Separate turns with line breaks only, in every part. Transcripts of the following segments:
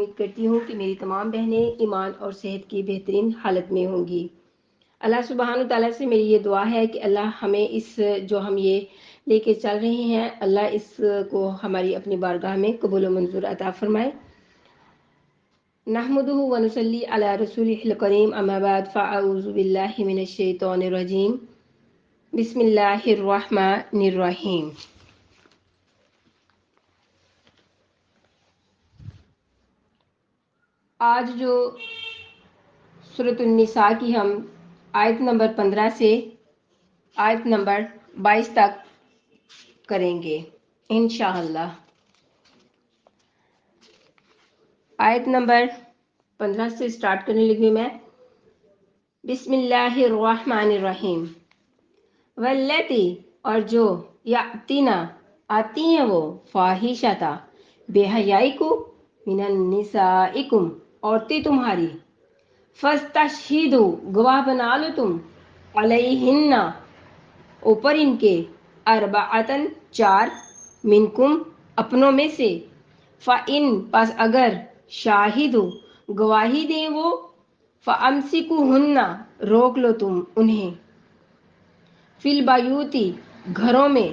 امید کرتی ہوں کہ میری تمام بہنیں ایمان اور صحت کی بہترین حالت میں ہوں گی۔ اللہ سبحانہ تعالیٰ سے میری یہ دعا ہے کہ اللہ ہمیں اس جو ہم یہ لے کے چل رہے ہیں، اللہ اس کو ہماری اپنی بارگاہ میں قبول و منظور عطا فرمائے۔ نحمدہ و نصلی علی رسولہ الکریم، اما بعد فاعوذ باللہ من الشیطان الرجیم، بسم اللہ الرحمن الرحیم۔ آج جو سورۃ النساء کی ہم آیت نمبر 15 سے آیت نمبر 22 تک کریں گے انشاءاللہ۔ آیت نمبر 15 سے سٹارٹ کرنے لگی میں۔ بسم اللہ الرحمن الرحیم۔ واللاتی، اور جو یاتینا آتی ہیں وہ، فاحشۃ بے حیائی کو، من النسائکم عورتیں تمہاری، فاستشہدوا گواہ بنا لو تم، علیہن اوپر ان کے، اربعۃ چار، منکم اپنوں میں سے، فإن پس اگر، شاہدوا گواہی دیں وہ، فامسکوہن روک لو تم انہیں، فی البیوتی گھروں میں،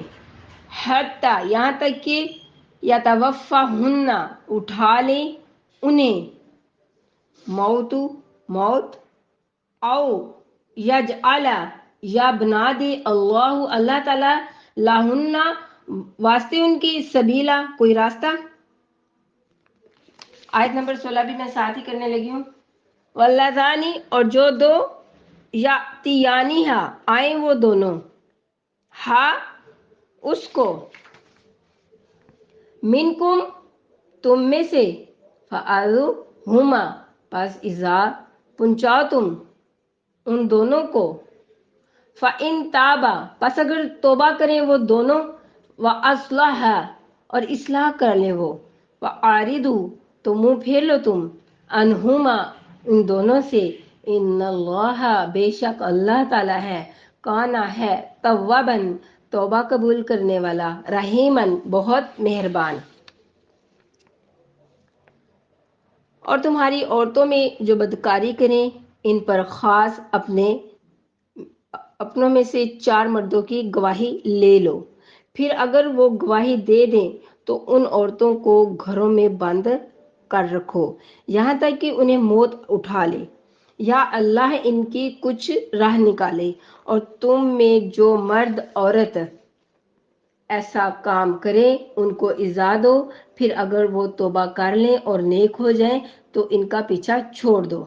حتی یہاں تک کہ یتوفاہن اٹھا لیں انہیں، موت او یجعل یا بنا دے اللہ تعالی لہن واسطے ان کی، سبیلا کوئی راستہ۔ آیت نمبر 16 بھی میں ساتھ ہی کرنے لگی ہوں۔ واللذانی، اور جو دو، یاتیانہا آئیں وہ دونوں، ہا اس کو، منکم تم میں سے، فآذوہما پس ایذا پہنچاؤ تم ان دونوں کو، فإن تابا پس اگر توبہ کریں وہ دونوں، وأصلحا اور اصلاح کر لیں وہ، وأعرضوا تو منہ پھیر لو تم، عنہما ان دونوں سے، ان اللہ بے شک اللہ تعالی ہے، کانا ہے، تواباً توبہ قبول کرنے والا، رحیماً بہت مہربان۔ اور تمہاری عورتوں میں جو بدکاری کریں ان پر خاص اپنوں میں سے 4 مردوں کی گواہی لے لو، پھر اگر وہ گواہی دے دیں تو ان عورتوں کو گھروں میں بند کر رکھو یہاں تک کہ انہیں موت اٹھا لے، یا اللہ ان کی کچھ راہ نکالے، اور تم میں جو مرد عورت ایسا کام کریں ان کو ایذا دو، پھر اگر وہ توبہ کر لیں اور نیک ہو جائیں تو ان کا پیچھا چھوڑ دو،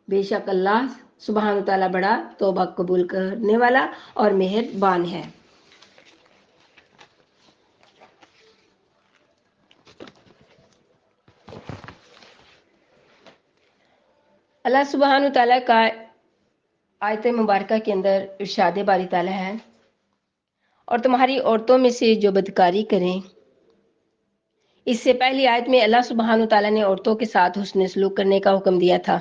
بے شک اللہ سبحانہ تعالیٰ بڑا توبہ قبول کرنے والا اور مہربان ہے۔ اللہ سبحانہ تعالیٰ کا آیت مبارکہ کے اندر ارشاد باری تعالیٰ ہے، اور تمہاری عورتوں میں سے جو بدکاری کریں۔ اس سے پہلی آیت میں اللہ سبحانہ تعالیٰ نے عورتوں کے ساتھ حسن سلوک کرنے کا حکم دیا تھا۔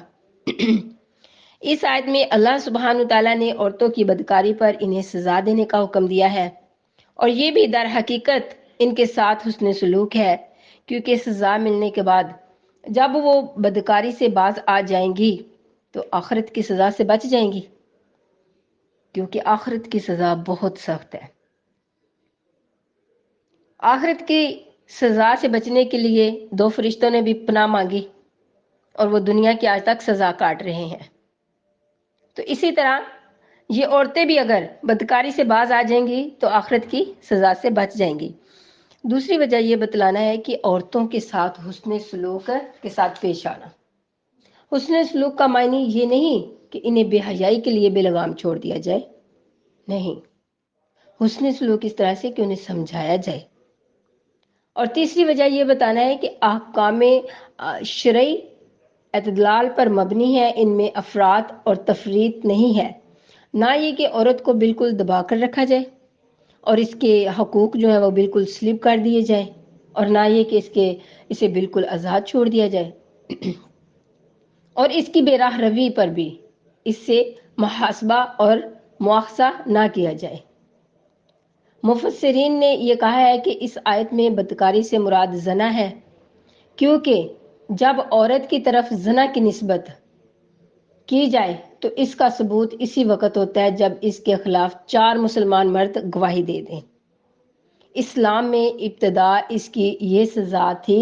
اس آیت میں اللہ سبحانہ تعالیٰ نے عورتوں کی بدکاری پر انہیں سزا دینے کا حکم دیا ہے، اور یہ بھی در حقیقت ان کے ساتھ حسن سلوک ہے، کیونکہ سزا ملنے کے بعد جب وہ بدکاری سے باز آ جائیں گی تو آخرت کی سزا سے بچ جائیں گی، کیونکہ آخرت کی سزا بہت سخت ہے۔ آخرت کی سزا سے بچنے کے لیے 2 فرشتوں نے بھی پناہ مانگی، اور وہ دنیا کی آج تک سزا کاٹ رہے ہیں۔ تو اسی طرح یہ عورتیں بھی اگر بدکاری سے باز آ جائیں گی تو آخرت کی سزا سے بچ جائیں گی۔ دوسری وجہ یہ بتلانا ہے کہ عورتوں کے ساتھ حسن سلوک کے ساتھ پیش آنا۔ حسن سلوک کا معنی یہ نہیں کہ انہیں بے حیائی کے لیے بے لگام چھوڑ دیا جائے، نہیں، حسن سلوک اس طرح سے کہ انہیں سمجھایا جائے۔ اور تیسری وجہ یہ بتانا ہے کہ احکام شرعی اعتدال پر مبنی ہے، ان میں افراط اور تفریط نہیں ہے، نہ یہ کہ عورت کو بالکل دبا کر رکھا جائے اور اس کے حقوق جو ہیں وہ بالکل سلب کر دیے جائیں، اور نہ یہ کہ اسے بالکل آزاد چھوڑ دیا جائے، اور اس کی بے راہ روی پر بھی اس سے محاسبہ اور مواخذہ نہ کیا جائے۔ مفسرین نے یہ کہا ہے کہ اس آیت میں بدکاری سے مراد زنا ہے، کیونکہ جب عورت کی طرف زنا کی نسبت کی جائے تو اس کا ثبوت اسی وقت ہوتا ہے جب اس کے خلاف 4 مسلمان مرد گواہی دے دیں۔ اسلام میں ابتدا اس کی یہ سزا تھی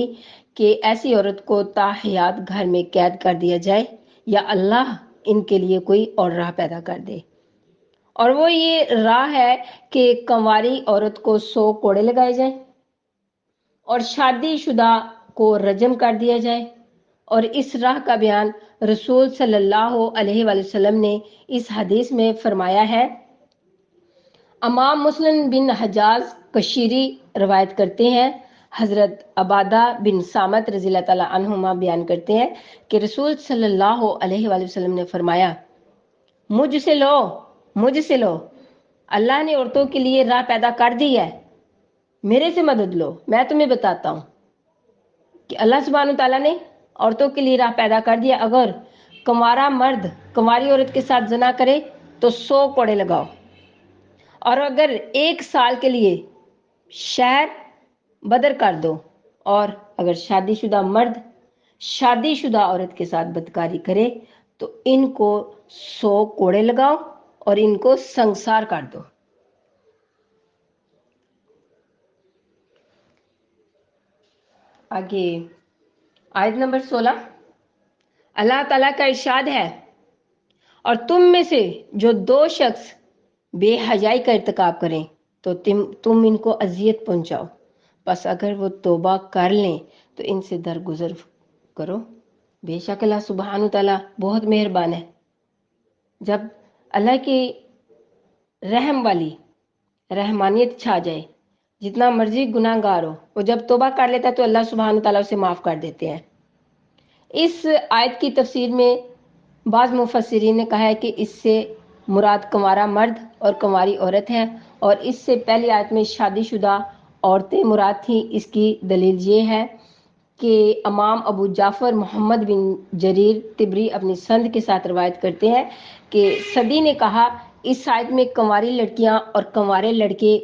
کہ ایسی عورت کو تاحیات گھر میں قید کر دیا جائے یا اللہ ان کے لیے کوئی اور راہ پیدا کر دے، اور وہ یہ راہ ہے کہ کنواری عورت کو 100 کوڑے لگائے جائیں اور شادی شدہ کو رجم کر دیا جائے۔ اور اس راہ کا بیان رسول صلی اللہ علیہ وآلہ وسلم نے اس حدیث میں فرمایا ہے۔ امام مسلم بن حجاز کشیری روایت کرتے ہیں، حضرت عبادہ بن سامت رضی اللہ تعالیٰ عنہما بیان کرتے ہیں کہ رسول صلی اللہ علیہ وآلہ وسلم نے فرمایا، مجھ سے لو، اللہ نے عورتوں کے لیے راہ پیدا کر دی ہے، میرے سے مدد لو۔ میں تمہیں بتاتا ہوں کہ اللہ سبحانہ تعالیٰ نے عورتوں کے لیے راہ پیدا کر دیا۔ اگر کنوارا مرد کنواری عورت کے ساتھ زنا کرے تو 100 کوڑے لگاؤ، اور اگر 1 سال کے لیے شہر بدر کر دو، اور اگر شادی شدہ مرد شادی شدہ عورت کے ساتھ بدکاری کرے تو ان کو 100 کوڑے لگاؤ اور ان کو سنگسار کر دو۔ آگے آیت نمبر 16، اللہ تعالیٰ کا ارشاد ہے، اور تم میں سے جو 2 شخص بے حیائی کا ارتکاب کریں تو تم ان کو اذیت پہنچاؤ، بس اگر وہ توبہ کر لیں تو ان سے درگزر کرو، بے شک اللہ سبحانہ تعالیٰ بہت مہربان ہے۔ جب اللہ کی رحم والی رحمانیت چھا جائے، جتنا مرضی گناہ گار ہو، وہ جب توبہ کر لیتا ہے تو اللہ سبحانہ تعالیٰ اسے معاف کر دیتے ہیں۔ اس آیت کی تفسیر میں بعض مفسرین نے کہا ہے کہ اس سے مراد کنوارا مرد اور کنواری عورت ہے، اور اس سے پہلی آیت میں شادی شدہ عورتیں مراد تھیں۔ اس کی دلیل یہ ہے کہ امام ابو جعفر محمد بن جریر طبری اپنی سند کے ساتھ روایت کرتے ہیں کہ صدی نے کہا، اس آیت میں کنواری لڑکیاں اور کنوارے لڑکے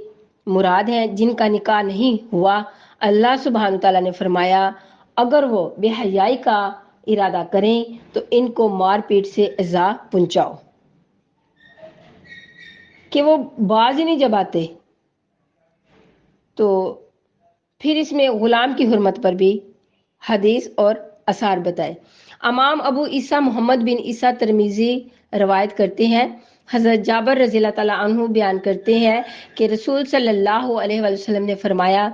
مراد ہیں جن کا نکاح نہیں ہوا۔ اللہ سبحانہ تعالیٰ نے فرمایا، اگر وہ بے حیائی کا ارادہ کریں تو ان کو مار پیٹ سے ایذا پہنچاؤ، کہ وہ باز ہی نہیں جب آتے۔ تو پھر اس میں غلام کی حرمت پر بھی حدیث اور آثار بتائے۔ امام ابو عیسیٰ محمد بن عیسیٰ ترمذی روایت کرتے ہیں، حضرت جابر رضی اللہ تعالیٰ عنہ بیان کرتے ہیں کہ رسول صلی اللہ علیہ وآلہ وسلم نے فرمایا،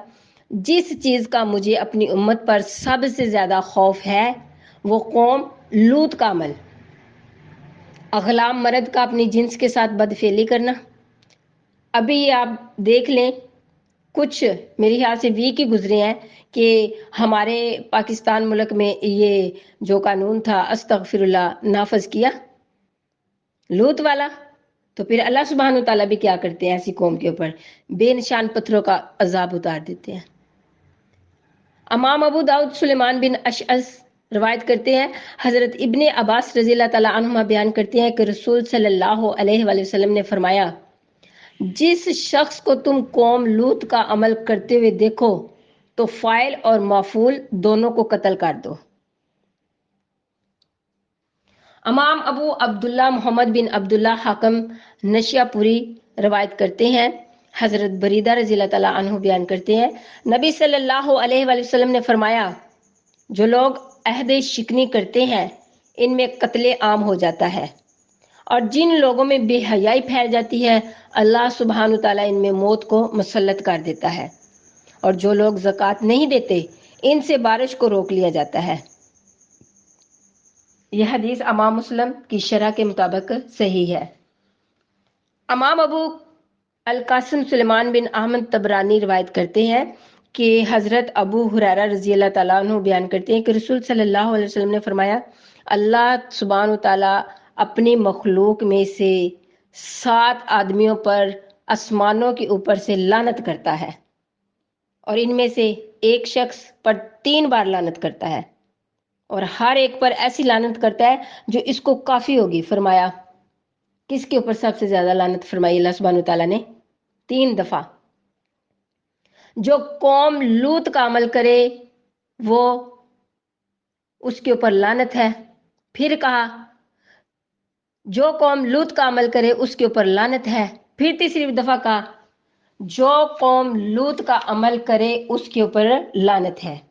جس چیز کا مجھے اپنی امت پر سب سے زیادہ خوف ہے وہ قوم لوط کا عمل، غلام مرد کا اپنی جنس کے ساتھ بدفعلی کرنا۔ ابھی یہ آپ دیکھ لیں، کچھ میری خیال سے ویک ہی گزرے ہیں کہ ہمارے پاکستان ملک میں یہ جو قانون تھا استغفر اللہ نافذ کیا، لوط والا۔ تو پھر اللہ سبحانہ تعالیٰ بھی کیا کرتے ہیں، ایسی قوم کے اوپر بے نشان پتھروں کا عذاب اتار دیتے ہیں۔ امام ابو داؤد سلیمان بن اشعث روایت کرتے ہیں، حضرت ابن عباس رضی اللہ تعالیٰ عنہما بیان کرتے ہیں کہ رسول صلی اللہ علیہ وآلہ وسلم نے فرمایا، جس شخص کو تم قوم لوط کا عمل کرتے ہوئے دیکھو تو فاعل اور مفعول دونوں کو قتل کر دو۔ امام ابو عبداللہ محمد بن عبداللہ حاکم نشیہ پوری روایت کرتے ہیں، حضرت بریدہ رضی اللہ تعالیٰ عنہ بیان کرتے ہیں، نبی صلی اللہ علیہ وآلہ وسلم نے فرمایا، جو لوگ عہد شکنی کرتے ہیں ان میں قتل عام ہو جاتا ہے، اور جن لوگوں میں بے حیائی پھیل جاتی ہے اللہ سبحانہ تعالیٰ ان میں موت کو مسلط کر دیتا ہے، اور جو لوگ زکوٰۃ نہیں دیتے ان سے بارش کو روک لیا جاتا ہے۔ یہ حدیث امام مسلم کی شرح کے مطابق صحیح ہے۔ امام ابو القاسم سلیمان بن احمد طبرانی روایت کرتے ہیں کہ حضرت ابو ہریرہ رضی اللہ تعالیٰ عنہ بیان کرتے ہیں کہ رسول صلی اللہ علیہ وسلم نے فرمایا، اللہ سبحانہ تعالیٰ اپنی مخلوق میں سے 7 آدمیوں پر آسمانوں کے اوپر سے لعنت کرتا ہے، اور ان میں سے ایک شخص پر 3 بار لعنت کرتا ہے، اور ہر ایک پر ایسی لعنت کرتا ہے جو اس کو کافی ہوگی۔ فرمایا، کس کے اوپر سب سے زیادہ لعنت فرمائی اللہ سبحانہ تعالیٰ نے؟ 3 دفعہ۔ جو قوم لوط کا عمل کرے وہ उसके ऊपर लानत है। फिर कहा जो कौम लूत का अमल करे उसके ऊपर लानत है। फिर तीसरी दफा कहा जो कौम लूत का अमल करे उसके ऊपर लानत है।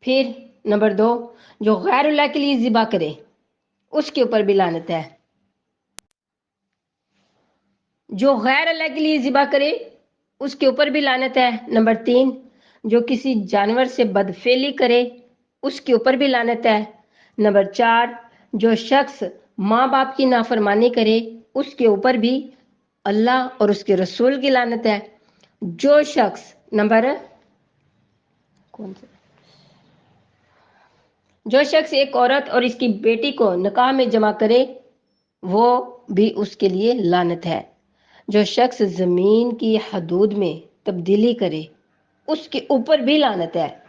फिर नंबर 2, जो गैर अल्लाह के लिए ज़िबा करे उसके ऊपर भी लानत है। जो गैर अल्लाह के लिए ज़िबा करे उसके ऊपर भी लानत है। नंबर 3, जो किसी जानवर से बदफेली करे उसके ऊपर भी लानत है। नंबर 4, जो शख्स माँ बाप की नाफरमानी करे उसके ऊपर भी अल्लाह और उसके रसूल की लानत है। जो शख्स जो शख्स एक औरत और इसकी बेटी को निकाह में जमा करे वो भी उसके लिए लानत है। जो शख्स जमीन की हदूद में तब्दीली करे उसके ऊपर भी लानत है।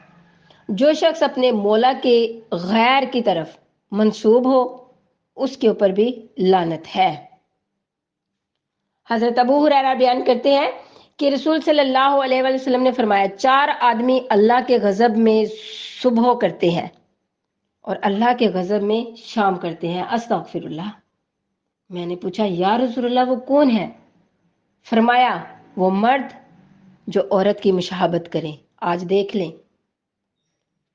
जो शख्स अपने मौला के गैर की तरफ मंसूब हो उसके ऊपर भी लानत है। हजरत अबू हुरैरा बयान करते हैं कि रसूल सल्लल्लाहु अलैहि वसल्लम ने फरमाया 4 आदमी अल्लाह के गजब में सुबह करते हैं और अल्लाह के गजब में शाम करते हैं। अस्तगफिरुल्लाह। मैंने पूछा या रसूलल्लाह वो कौन है? फरमाया वो मर्द जो औरत की मुशाहबत करें। आज देख लें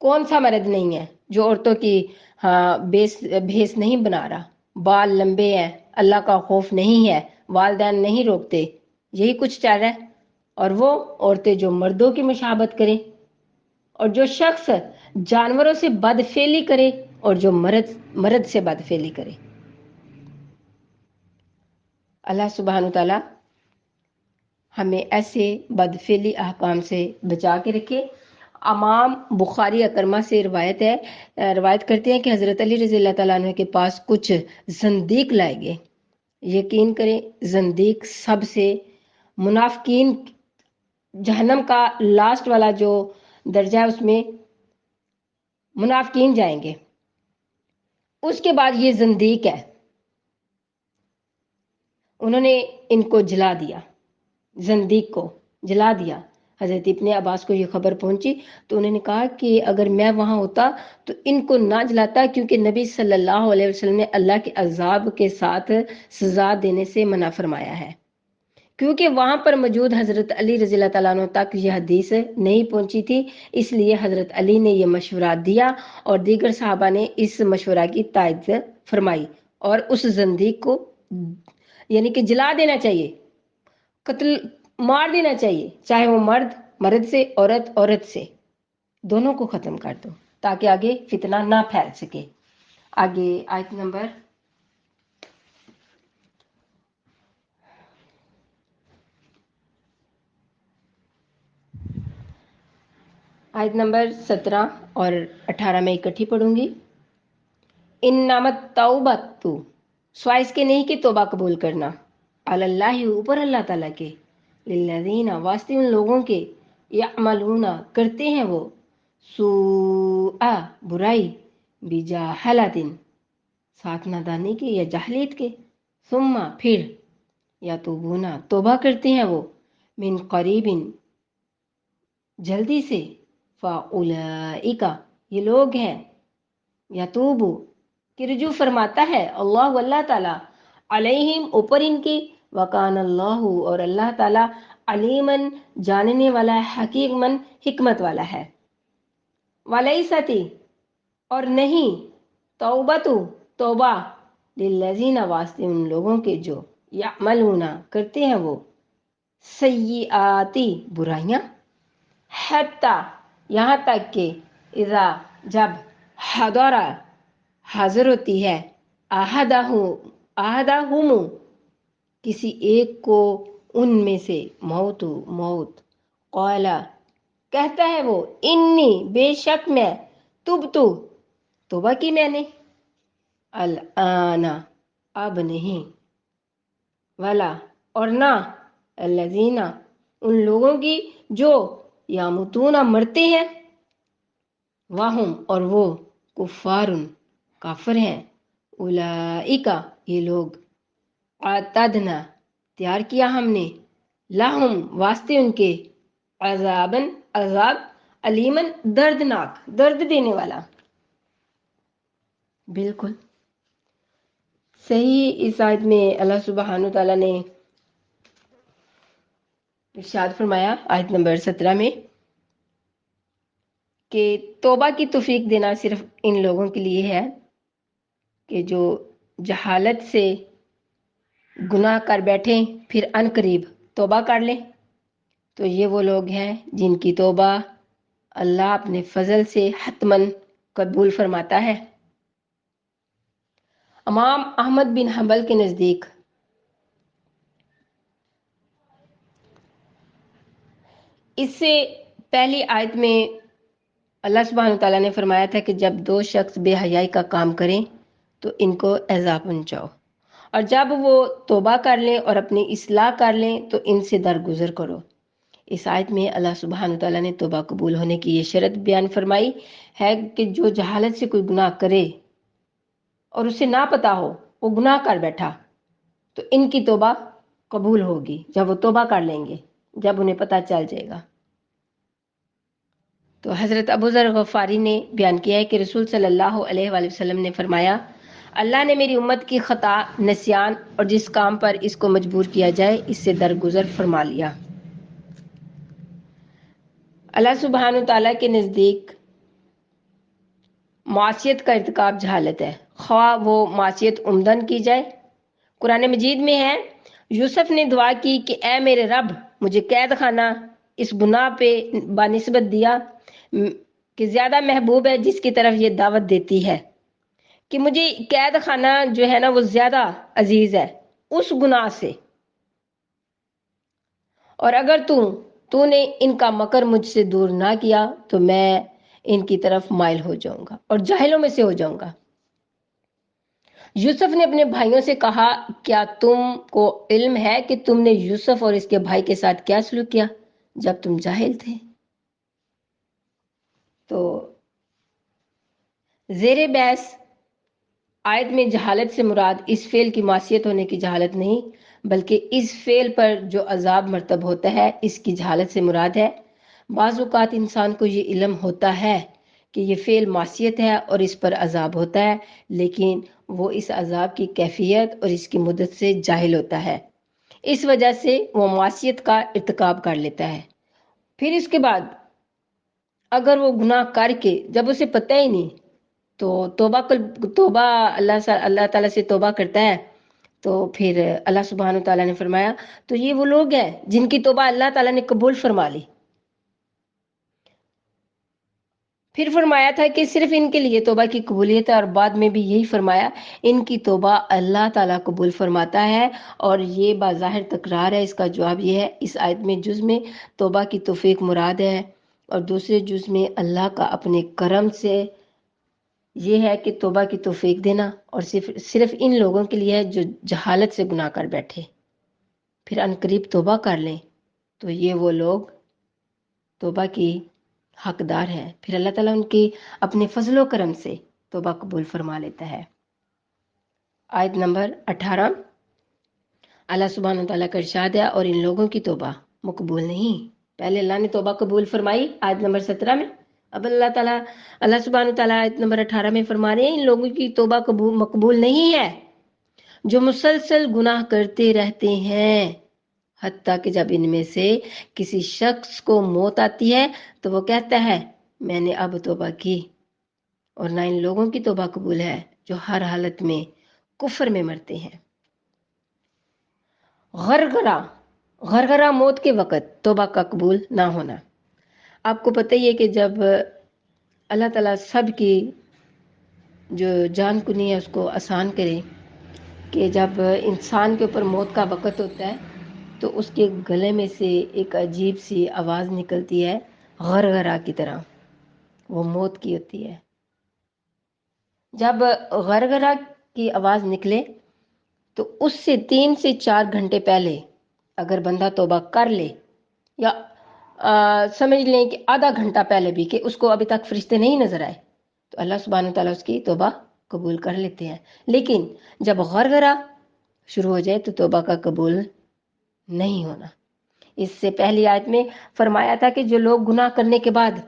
कौन सा मर्द नहीं है जो औरतों की भेस नहीं बना रहा, बाल लंबे हैं, अल्लाह का खौफ नहीं है, वालिदैन नहीं रोकते, यही कुछ चल रहा है। और वो औरतें जो मर्दों की मुशाहबत करें और जो शख्स जानवरों से बदफेली करे और जो मर्द से बदफेली करे। अल्लाह सुब्हान तआला हमें ऐसे बदफेली अहकाम से बचा के रखे। इमाम बुखारी अकरमा से रवायत करते हैं कि हज़रत अली रज़ी अल्लाह तआला अन्हु के पास कुछ ज़ंदीक लाए गए। यकीन करें ज़ंदीक सबसे मुनाफिकीन, जहन्नम का लास्ट वाला जो दर्जा है उसमें मुनाफिकीन जाएंगे। उसके बाद ये ज़ंदीक है, उन्होंने इनको जला दिया, ज़ंदीक को जला दिया। हज़रत इब्ने अब्बास को ये खबर पहुंची तो उन्होंने कहा कि अगर मैं वहां होता तो इनको ना जलाता, क्योंकि नबी सल्लल्लाहु अलैहि वसल्लम ने अल्लाह के अजाब के साथ सजा देने से मना फरमाया है। क्योंकि वहां पर मौजूद हज़रत अली रज़ी अल्लाह तआला अन्हु तक यह हदीस नहीं पहुंची थी, इसलिए हज़रत अली ने यह मशवरा दिया और दीगर सहाबा ने इस मशवरा की तायद फरमाई और उस ज़ंदीक को यानी कि जला देना चाहिए, कत्ल मार देना चाहिए, चाहे वो मर्द से, औरत से, दोनों को खत्म कर दो ताकि आगे फितना ना फैल सके। आगे आयत नंबर 17 और 18 में इकट्ठी पढ़ूंगी। इन नामत तौबतु, स्वाइस के नहीं कि तौबा कबूल करना, अल्लाह ऊपर अल्लाह ताला के, लिल्लज़ीना वास्ते उन लोगों के, यअमलूना करते हैं वो, सूआ बुराई, बिजाहलतिन साथ नादानी के या जाहलियत के, सुम्मा फिर, या तूबूना तौबा करते हैं वो, मिन करीबिन जल्दी से, फ़ाउलाइका ये लोग हैं, यतूबु कि रुजू फरमाता है अल्लाह ताला, अलैहिम ऊपर इनकी, वकान अल्लाह और अल्लाह ताला, अलीमन जानने वाला है, हकीमन हिकमत वाला है। वलैसती और नहीं, तौबतु तौबा, लिल्लज़ीना वास्ते उन लोगों के जो यअमलूना करते हैं वो, सय्यिआती बुराइयां, हत्ता यहाँ तक कि इज़ा जब, हदरा हाजिर होती है, आहदाहुम किसी एक को उनमें से, मौत क़ाला कहता है वो, इन्नी बेशक मैं, तुबतु तौबा की मैंने, अल आना अब नहीं, वाला और ना, अल्लज़ीना उन लोगों की जो यामुतूना मरते हैं, वाहुम और वो, कुफ़ारुन काफिर हैं, उलाइका ये लोग, आतदना तैयार किया हमने, लाहुम वास्ते उनके, अजाबन अजाब, अलीमन दर्दनाक, दर्द देने वाला। बिल्कुल सही। इस आयत में अल्लाह सुब्हानहू तआला ने इरशाद फरमाया आयत नंबर 17 में कि तौबा की तौफीक देना सिर्फ इन लोगों के लिए है कि जो जहालत से गुनाह कर बैठे फिर अनकरीब तौबा कर लें। तो ये वो लोग हैं जिनकी तौबा अल्लाह अपने फजल से हतमन कबूल फरमाता है। इमाम अहमद बिन हंबल के नज़दीक इससे पहली आयत में अल्लाह सुब्हानहू तआला ने फरमाया था कि जब दो शख्स बेहयाई का काम करें तो इनको अज़ाब पहुंचाओ, और जब वो तौबा कर लें और अपनी इस्लाह कर लें तो इनसे दरगुजर करो। इस आयत में अल्लाह सुब्हानहू तआला ने तौबा कबूल होने की ये शर्त बयान फरमाई है कि जो जहालत से कोई गुनाह करे और उसे ना पता हो, वो गुनाह कर बैठा, तो इनकी तौबा कबूल होगी जब वो तौबा कर लेंगे, जब उन्हें पता चल जाएगा। तो हज़रत अबू ज़र गफ़ारी ने बयान किया है कि रसूल सल्लल्लाहु अलैहि वसल्लम ने फरमाया, अल्लाह ने मेरी उम्मत की ख़ता, निस्यान और जिस काम पर इसको मजबूर किया जाए इससे दरगुजर फरमा लिया। अल्लाह सुब्हानहू तआला के नज़दीक मासियत का इर्तिकाब जहालत है, ख्वाह वो मासियत उम्दन की जाए। कुरान मजीद में है, यूसुफ ने दुआ की कि ए मेरे रब, मुझे कैद खाना इस गुनाह पे बानिस्बत दिया कि ज़्यादा महबूब है जिसकी तरफ ये दावत देती है, कि मुझे कैद खाना जो है ना वो ज़्यादा अजीज़ है उस गुनाह से, और अगर तूने इनका मकर मुझसे दूर ना किया तो मैं इनकी तरफ माइल हो जाऊंगा और जाहिलों में से हो जाऊंगा। यूसुफ ने अपने भाइयों से कहा, क्या तुमको इल्म है कि तुमने यूसुफ और इसके भाई के साथ क्या सलूक किया जब तुम जाहिल थे? तो ज़ेरे बहस आयत में जहालत से मुराद इस फेल की मासियत होने की जहालत नहीं, बल्कि इस फेल पर जो अजाब मरतब होता है इसकी जहालत से मुराद है। बाज़ औक़ात इंसान को ये इल्म होता है कि ये फेल मासियत है और इस पर अजाब होता है, लेकिन वो इस अजाब की कैफियत और इसकी मुद्दत से जाहिल होता है। इस वजह से वो मासियत का इर्तिकाब कर लेता है। फिर इसके बाद अगर वो गुनाह करके जब उसे पता ही नहीं तो तौबा अल्लाह ताला से तौबा करता है, तो फिर अल्लाह सुब्हानहू तआला ने फरमाया तो ये वो लोग हैं जिनकी तौबा अल्लाह ताला ने कबूल फरमा ली। फिर फरमाया था कि सिर्फ इनके लिए तौबा की कबूलियत है, और बाद में भी यही फरमाया इनकी तौबा अल्लाह ताला कबूल फरमाता है। और ये बाज़ाहिर तकरार है। इसका जवाब ये है, इस आयत में जुज़ में तौबा की तौफीक मुराद है और दूसरे जुज़ में अल्लाह का अपने करम से ये है कि तौबा की तौफीक देना, और सिर्फ इन लोगों के लिए है जो जहालत से गुनाह कर बैठे फिर अनकरीब तौबा कर लें, तो ये वो लोग तौबा की हकदार है। फिर अल्लाह ताला उनकी अपने फजलो करम से तौबा कबूल फरमा लेता है। आयत नंबर 18, अल्लाह सुब्हानहू तआला का इरशाद है, और इन लोगों की तौबा मकबूल नहीं। पहले अल्लाह ने तौबा कबूल फरमाई आयत नंबर 17 में, अब अल्लाह सुब्हानहू तआला आयत नंबर 18 में फरमा रहे हैं इन लोगों की तौबा मकबूल नहीं है जो मुसलसल गुनाह करते रहते हैं, हत्ता कि जब इनमें से किसी शख्स को मौत आती है तो वो कहता है मैंने अब तौबा की। और ना इन लोगों की तौबा कबूल है जो हर हालत में कुफर में मरते हैं। गरगरा, गरगरा मौत के वक़्त तौबा का कबूल ना होना। आपको पता ही है कि जब अल्लाह ताला सब की जो जान कुनी है उसको आसान करे, कि जब इंसान के ऊपर मौत का वक़्त होता है तो उसके गले में से एक अजीब सी आवाज़ निकलती है गरगरा की तरह, वो मौत की होती है। जब गरगरा की आवाज़ निकले तो उससे 3 से 4 घंटे पहले अगर बंदा तौबा कर ले, या समझ लें कि आधा घंटा पहले भी, कि उसको अभी तक फरिश्ते नहीं नजर आए, तो अल्लाह सुब्हानहू तआला उसकी तौबा कबूल कर लेते हैं। लेकिन जब गरगरा शुरू हो जाए तो तौबा का कबूल नहीं होना। इससे पहली आयत में फरमाया था कि जो लोग गुनाह करने के बाद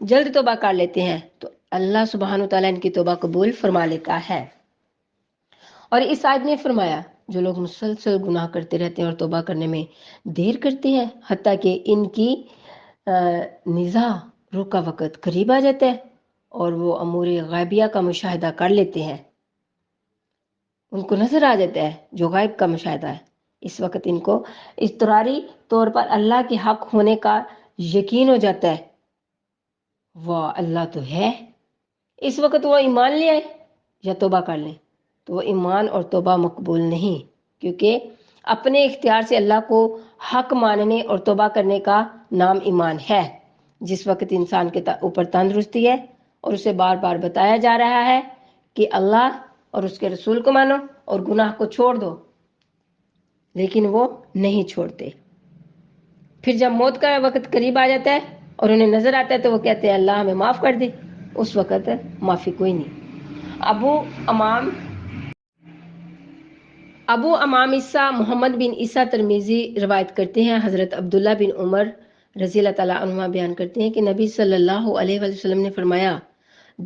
जल्द तौबा कर लेते हैं तो अल्लाह सुब्हानहू तआला इनकी तौबा कबूल फरमा लेता है। और इस आयत में फरमाया जो लोग मुसलसल गुनाह करते रहते हैं और तौबा करने में देर करते हैं हत्ता कि इनकी निज़ा रूह का वक़्त करीब आ जाता है और वो अमूर ग़ैबिया का मुशाहिदा कर लेते हैं, उनको नज़र आ जाता है जो गायब का मुशाहिदा है। इस वक़्त इनको इज़्तिरारी तौर पर अल्लाह के हक़ होने का यकीन हो जाता है, वाह अल्लाह तो है। इस वक़्त वो ईमान ले आए या तौबा कर लें तो वो ईमान और तौबा मकबूल नहीं, क्योंकि अपने इख्तियार से अल्लाह को हक़ मानने और तौबा करने का नाम ईमान है। जिस वक़्त इंसान के ऊपर तंदुरुस्ती है और उसे बार बार बताया जा रहा है कि अल्लाह और उसके रसूल को मानो और गुनाह को छोड़ दो, लेकिन वो नहीं छोड़ते। फिर जब मौत का वक़्त करीब आ जाता है और उन्हें नज़र आता है तो वो कहते हैं अल्लाह हमें माफ़ कर दे, उस वक़्त माफ़ी कोई नहीं। अबू अमाम ईसा मोहम्मद बिन ईसा तरमीज़ी रवायत करते हैं, हज़रत अब्दुल्ला बिन उमर रज़ी अल्लाह तआला अन्हुमा बयान करते हैं कि नबी सल्लल्लाहु अलैहि वसल्लम ने फरमाया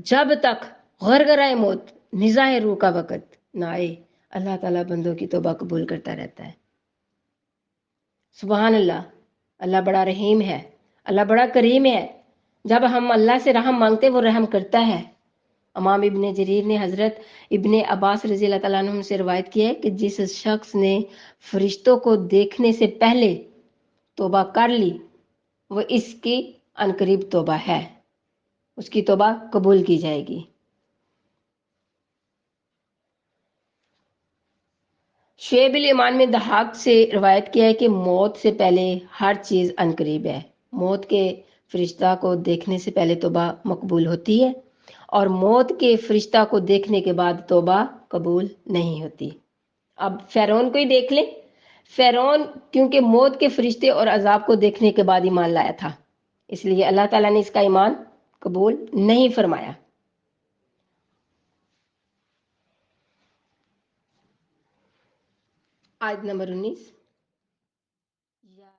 जब तक गरगराए मौत निज़ाए रूह का वक़्त ना आए अल्लाह ताला बंदों की तौबा कबूल करता रहता है। सुबहान अल्लाह, अल्लाह बड़ा रहीम है, अल्लाह बड़ा करीम है। जब हम अल्लाह से रहम मांगते वो रहम करता है। इमाम इब्ने जरीर ने हज़रत इब्ने अब्बास रज़ी अल्लाह तआला अन्हु से रवायत की है कि जिस शख्स ने फरिश्तों को देखने से पहले तौबा कर ली वो इसकी अनकरीब तौबा है, उसकी तौबा कबूल की जाएगी। शुएब बिन ईमान में दहाक से रवायत किया है कि मौत से पहले हर चीज़ अनकरीब है। मौत के फरिश्ता को देखने से पहले तौबा मकबूल होती है और मौत के फरिश्ता को देखने के बाद तौबा कबूल नहीं होती। अब फ़िरौन को ही देख लें, फ़िरौन क्योंकि मौत के फरिश्ते और अजाब को देखने के बाद ईमान लाया था, इसलिए अल्लाह ताला ने इसका ईमान कबूल नहीं फरमाया। आयत नंबर 19